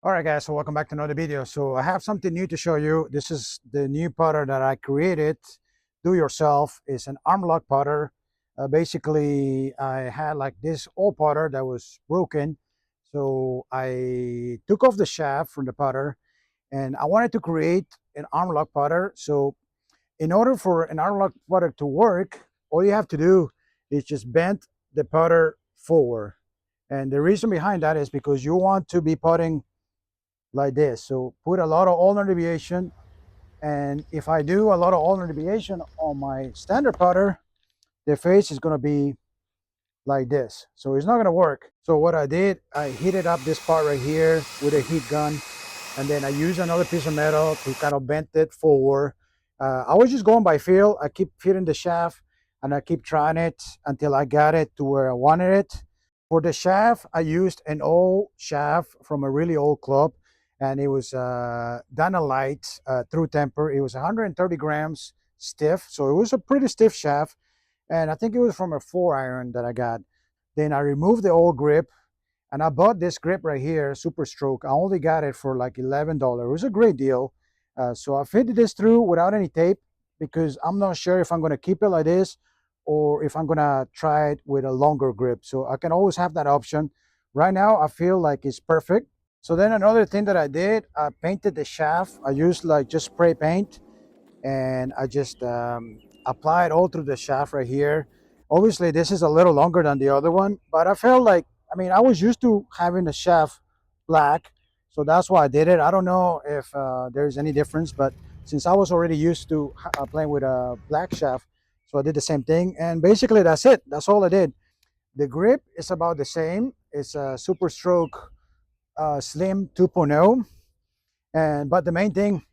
All right, guys, so welcome back to another video. So I have something new to show you. This is the new putter that I created. Do yourself. It's an Armlock putter. Basically, I had like this old putter that was broken. So I took off the shaft from the putter and I wanted to create an Armlock putter. So in order for an Armlock putter to work, all you have to do is just bend the putter forward. And the reason behind that is because you want to be putting like this. So put a lot of ulnar deviation. And if I do a lot of ulnar deviation on my standard putter, the face is going to be like this. So it's not going to work. So what I did, I heated up this part right here with a heat gun. And then I used another piece of metal to kind of bend it forward. I was just going by feel. I keep fitting the shaft and I keep trying it until I got it to where I wanted it. For the shaft, I used an old shaft from a really old club, and it was Dynalite through temper. It was 130 grams stiff, so it was a pretty stiff shaft, and I think it was from a 4 iron that I got. Then I removed the old grip, and I bought this grip right here, Super Stroke. I only got it for like $11. It was a great deal. So I fitted this through without any tape because I'm not sure if I'm going to keep it like this or if I'm going to try it with a longer grip. So I can always have that option. Right now, I feel like it's perfect. So then another thing that I did, I painted the shaft. I used like just spray paint and I just apply it all through the shaft right here. Obviously, this is a little longer than the other one, but I felt like, I mean, I was used to having the shaft black, so that's why I did it. I don't know if there's any difference, but since I was already used to playing with a black shaft, so I did the same thing, and basically that's it. That's all I did. The grip is about the same. It's a Super Stroke Slim 2.0, and but the main thing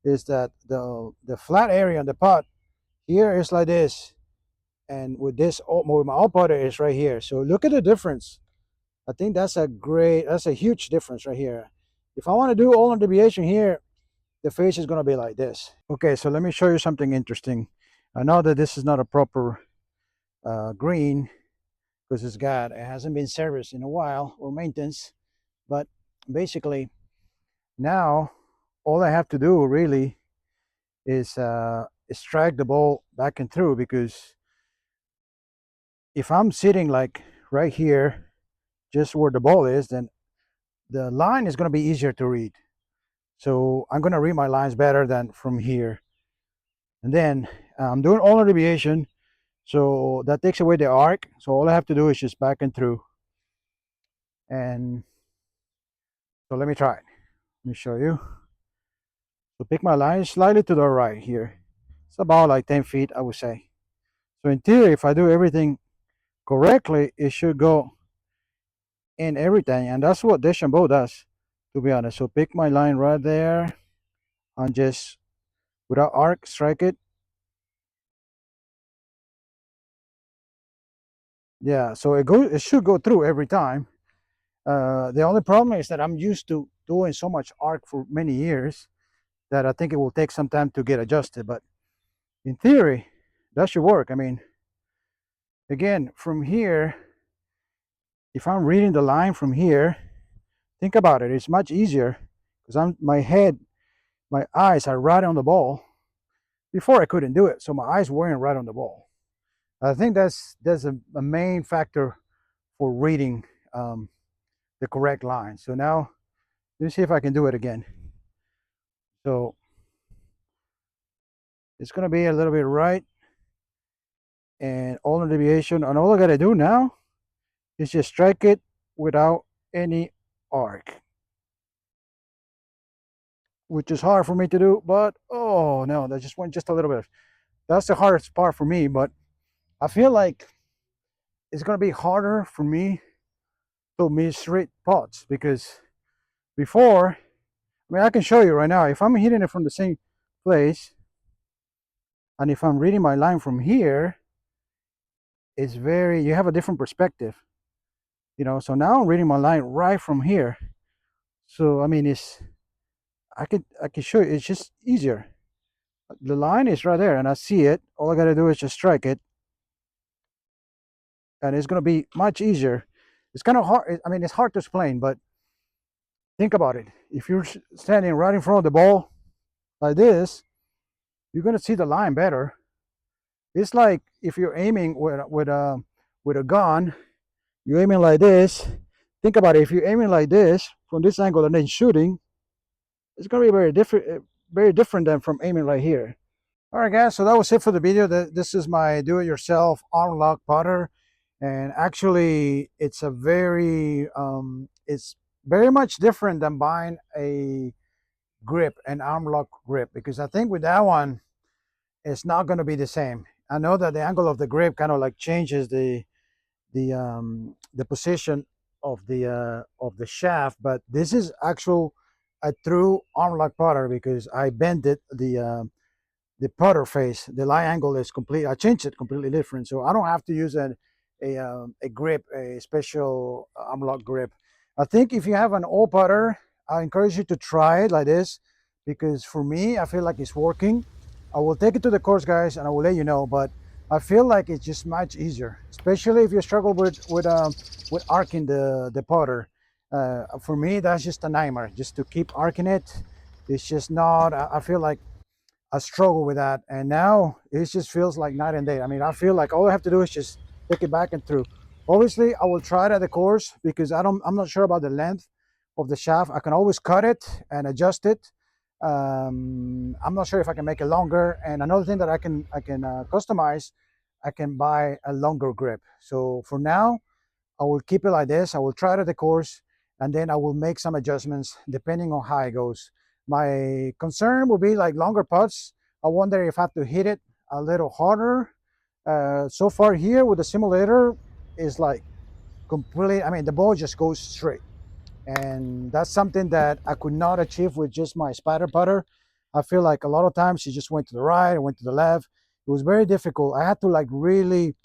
is that the flat area on the pot here is like this, and with this with my alt putter is right here. So look at the difference. I think that's a huge difference right here. If I want to do all on deviation here, the face is going to be like this. Okay, so let me show you something interesting. I know that this is not a proper green because it hasn't been serviced in a while or maintenance, but basically now all I have to do really is drag the ball back and through, because if I'm sitting like right here, just where the ball is, then the line is going to be easier to read. So I'm going to read my lines better than from here. And then I'm doing all deviation, so that takes away the arc. So all I have to do is just back and through. And so let me try it. Let me show you. So pick my line slightly to the right here. It's about like 10 feet, I would say. So in theory, if I do everything correctly, it should go in everything. And that's what Deschambault does, to be honest. So pick my line right there and just without arc, strike it. Yeah, so it should go through every time. The only problem is that I'm used to doing so much arc for many years that I think it will take some time to get adjusted. But in theory, that should work. I mean, again, from here, if I'm reading the line from here, think about it. It's much easier because my eyes are right on the ball. Before I couldn't do it, so my eyes weren't right on the ball. I think that's a main factor for reading the correct line. So now let me see if I can do it again. So it's going to be a little bit right and all the deviation. And all I got to do now is just strike it without any arc, which is hard for me to do. But oh no, that just went just a little bit. That's the hardest part for me. But I feel like it's going to be harder for me to misread pots because before, I mean, I can show you right now. If I'm hitting it from the same place, and if I'm reading my line from here, it's very, you have a different perspective, you know. So now I'm reading my line right from here. So I mean, I can show you. It's just easier. The line is right there, and I see it. All I gotta do is just strike it, and it's gonna be much easier. It's kind of hard. I mean, it's hard to explain, but Think about it. If you're standing right in front of the ball like this, you're gonna see the line better. It's like if you're aiming with a gun, you're aiming like this. Think about it. If you're aiming like this from this angle and then shooting, it's gonna be very different than from aiming right here. All right, guys. So that was it for the video. This is my do-it-yourself Armlock putter, and actually, it's very much different than buying a grip, an Armlock grip, because I think with that one, it's not going to be the same. I know that the angle of the grip kind of like changes the position of the shaft, but this is actual a true Armlock putter because I bent it the putter face, the lie angle is complete. I changed it completely different, so I don't have to use a grip, a special Armlock grip. I think if you have an old putter, I encourage you to try it like this, because for me, I feel like it's working. I will take it to the course, guys, and I will let you know. But I feel like it's just much easier, especially if you struggle with arcing the putter. For me, that's just a nightmare. Just to keep arcing it, it's just not. I feel like I struggle with that, and now it just feels like night and day. I mean, I feel like all I have to do is just take it back and through. Obviously, I will try it at the course because I'm not sure about the length of the shaft. I can always cut it and adjust it. I'm not sure if I can make it longer. And another thing that I can customize, I can buy a longer grip. So for now, I will keep it like this. I will try it at the course, and then I will make some adjustments depending on how it goes. My concern will be like longer putts. I wonder if I have to hit it a little harder. So far here with the simulator is like completely, I mean, the ball just goes straight. And that's something that I could not achieve with just my spider putter. I feel like a lot of times she just went to the right, went to the left. It was very difficult. I had to like really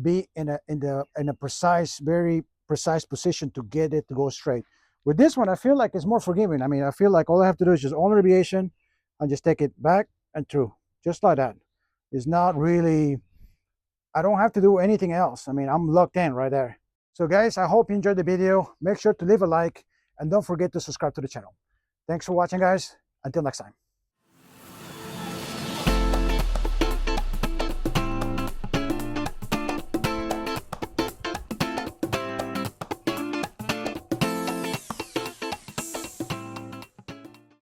be in a precise, very precise position to get it to go straight. With this one, I feel like it's more forgiving. I mean, I feel like all I have to do is just ulnar deviation and just take it back and through, just like that. It's not really, I don't have to do anything else. I mean, I'm locked in right there. So guys, I hope you enjoyed the video. Make sure to leave a like and don't forget to subscribe to the channel. Thanks for watching, guys. Until next time.